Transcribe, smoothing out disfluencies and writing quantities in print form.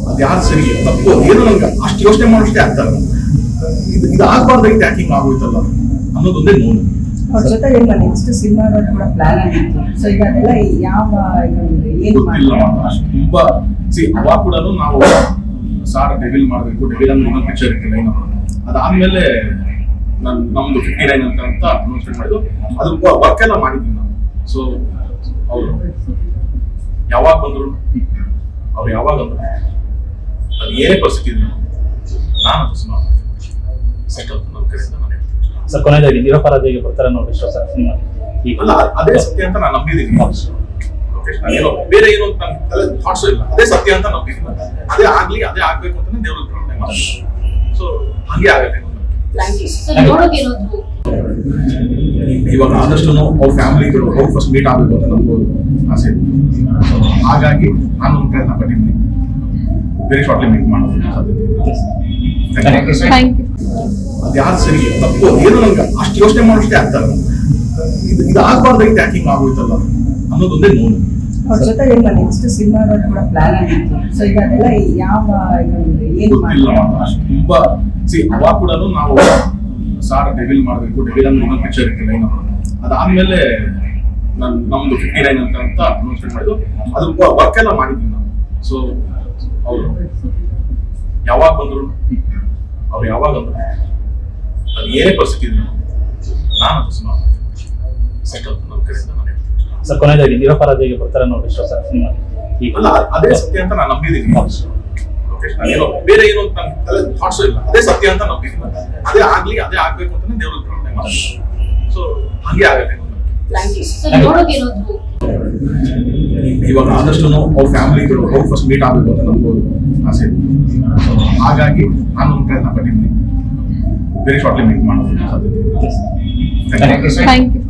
ಅದು ಯಾರು ಸರಿ ತಪ್ಪು ಏನು ನನ್ಗೆ ಅಷ್ಟು ಯೋಚನೆ ಮಾಡೋಷ್ಟೇ ಆಗ್ತಾರೆ. ಇದು ಆಗ್ಬಾರ್ದಾಗಿತ್ತು, ಯಾಕೆ ಹಿಂಗೆ ಆಗೋಯ್ತಲ್ಲ ಅನ್ನೋದೊಂದೇ ನೋವು. ಅವ್ರ ಜೊತೆ ನೆಕ್ಸ್ಟ್ ಸಿನಿಮಾ ಕೂಡ ಪ್ಲಾನ್ ಆಗಿತ್ತು. ಸೊ ಈಗ ಅದೆಲ್ಲ ಯಾವ ಏನು ತುಂಬಾ ಅವಾಗ ಕೂಡ ನಾವು ಸಾರ್ ಡೆವಿಲ್ ಮಾಡಬೇಕು, ಡೆವಿಲ್ ಅಂದ್ರೆ ಇನ್ನೊಂದು ಪಿಕ್ಚರ್ ಇಟ್ಟಿಲ್ಲ ಏನೋ. ಅದಾದ್ಮೇಲೆ ನಮ್ದು 59 ಅಂತ ಅನೌನ್ಸ್ಮೆಂಟ್ ಮಾಡಿದ್ದು, ಅದು ವರ್ಕ್ ಎಲ್ಲ ಮಾಡಿದ್ವಿ ನಾವು. ಸೊ ಅವರು ಯಾವಾಗ ಬಂದ್ರು, ಅವ್ರು ಯಾವಾಗ ಅಂದ್ರು, ಅದು ಏನೇ ಪರಿಸ್ಥಿತಿ ಇದ್ರು ನಾನು ಅದು ಸಿನಿಮಾ ಸೆಟ್ ಅಂತ ನಮ್ಮ ಕಡೆಯಿಂದ ನಾನು ಹೇಳ್ತೀನಿ. ಸರ್ ಕೊನೆಯದಾಗಿ ನಿರಪರಾಧಿಗೆ ಬರ್ತಾರೆ ಅನ್ನೋ ವಿಶ್ವಾಸ ಅಲ್ಲ, ಅದೇ ಸತ್ಯ ಅಂತ ನಾನು ನಂಬಿದ್ದೀನಿ. ಏನೋ ಬೇರೆ ಏನು ಅಂತ ಥಾಟ್ಸ್ ಇಲ್ಲ, ಅದೇ ಸತ್ಯ ಅಂತ ನಂಬಿದ್ದೀನಿ. ಅದೇ ಆಗ್ಲಿ, ಅದೇ ಆಗ್ಬೇಕು ಅಂತ ದೇವ್ರ ಪ್ರಾರ್ಥನೆ ಮಾಡ್ತೀನಿ. ಸೊ ಹಂಗೆ ಆಗತ್ತೆ. ಇವಾಗ ಆದಷ್ಟು ಅವ್ರ ಫ್ಯಾಮಿಲಿಗಳು ಅವ್ರು ಫಸ್ಟ್ ಮೀಟ್ ಆಗಬೇಕು ಅಂತ ನಮಗೂ ಆಸೆ. ಹಾಗಾಗಿ ನಾನು ಒಂದು ಪ್ರಯತ್ನ ಪಟ್ಟಿದ್ದೀನಿ, ವೆರಿ ಶಾರ್ಟ್ಲಿ ಮೀಟ್ ಮಾಡೋದು ಸಾಧ್ಯತೆ. ಅದು ಯಾರು ಸರಿ ತಪ್ಪು ಏನು ನನ್ಗೆ ಅಷ್ಟು ಯೋಚನೆ ಮಾಡೋಷ್ಟೇ ಆಗ್ತಾರೆ. ಇದು ಆಗ್ಬಾರ್ದಾಗಿತ್ತು, ಯಾಕೆ ಹಿಂಗೆ ಆಗೋಯ್ತಲ್ಲ ಅನ್ನೋದೊಂದೇ ನೋವು. ಅವ್ರ ಜೊತೆ ನೆಕ್ಸ್ಟ್ ಸಿನಿಮಾ ಕೂಡ ಪ್ಲಾನ್ ಆಗಿತ್ತು. ಸೊ ಈಗ ಅದೆಲ್ಲ ಯಾವ ಏನು ತುಂಬಾ ಅವಾಗ ಕೂಡ ನಾವು ಸಾರ್ ಡೆವಿಲ್ ಮಾಡಬೇಕು, ಡೆವಿಲ್ ಅಂದ್ರೆ ಇನ್ನೊಂದು ಪಿಕ್ಚರ್ ಇಟ್ಟಿಲ್ಲ ಏನೋ. ಅದಾದ್ಮೇಲೆ ನಮ್ದು 59 ಅಂತ ಅನೌನ್ಸ್ಮೆಂಟ್ ಮಾಡಿದ್ದು, ಅದು ವರ್ಕ್ ಎಲ್ಲ ಮಾಡಿದ್ವಿ ನಾವು. ಸೊ ಅವರು ಯಾವಾಗ ಬಂದ್ರು, ಅವ್ರು ಯಾವಾಗ ಅಂದ್ರು, ಅದು ಏನೇ ಪರಿಸ್ಥಿತಿ ಇದ್ರು ನಾನು ಅದು ಸಿನಿಮಾ ಸೆಟ್ ಅಂತ ನಮ್ಮ ಕಡೆಯಿಂದ ನಾನು ಹೇಳ್ತೀನಿ. ಸರ್ ಕೊನೆಯದಾಗಿ ನಿರಪರಾಧಿಗೆ ಬರ್ತಾರೆ ಅನ್ನೋ ವಿಶ್ವಾಸ ಅಲ್ಲ, ಅದೇ ಸತ್ಯ ಅಂತ ನಾನು ನಂಬಿದ್ದೀನಿ. ಏನೋ ಬೇರೆ ಏನು ಅಂತ ಥಾಟ್ಸ್ ಇಲ್ಲ, ಅದೇ ಸತ್ಯ ಅಂತ ನಂಬಿದ್ದೀನಿ. ಅದೇ ಆಗ್ಲಿ, ಅದೇ ಆಗ್ಬೇಕು ಅಂತ ದೇವ್ರ ಪ್ರಾರ್ಥನೆ ಮಾಡ್ತೀನಿ. ಸೊ ಹಂಗೆ ಆಗತ್ತೆ. ಇವಾಗ ಆದಷ್ಟು ಅವ್ರ ಫ್ಯಾಮಿಲಿಗಳು ಅವ್ರು ಫಸ್ಟ್ ಮೀಟ್ ಆಗಬೇಕು ಅಂತ ನಮಗೂ ಆಸೆ. ಹಾಗಾಗಿ ನಾನು ಒಂದು ಪ್ರಯತ್ನ ಪಟ್ಟಿದ್ದೀನಿ, ವೆರಿ ಶಾರ್ಟ್ಲಿ ಮೀಟ್ ಮಾಡೋದು ಸಾಧ್ಯತೆ. Thank you.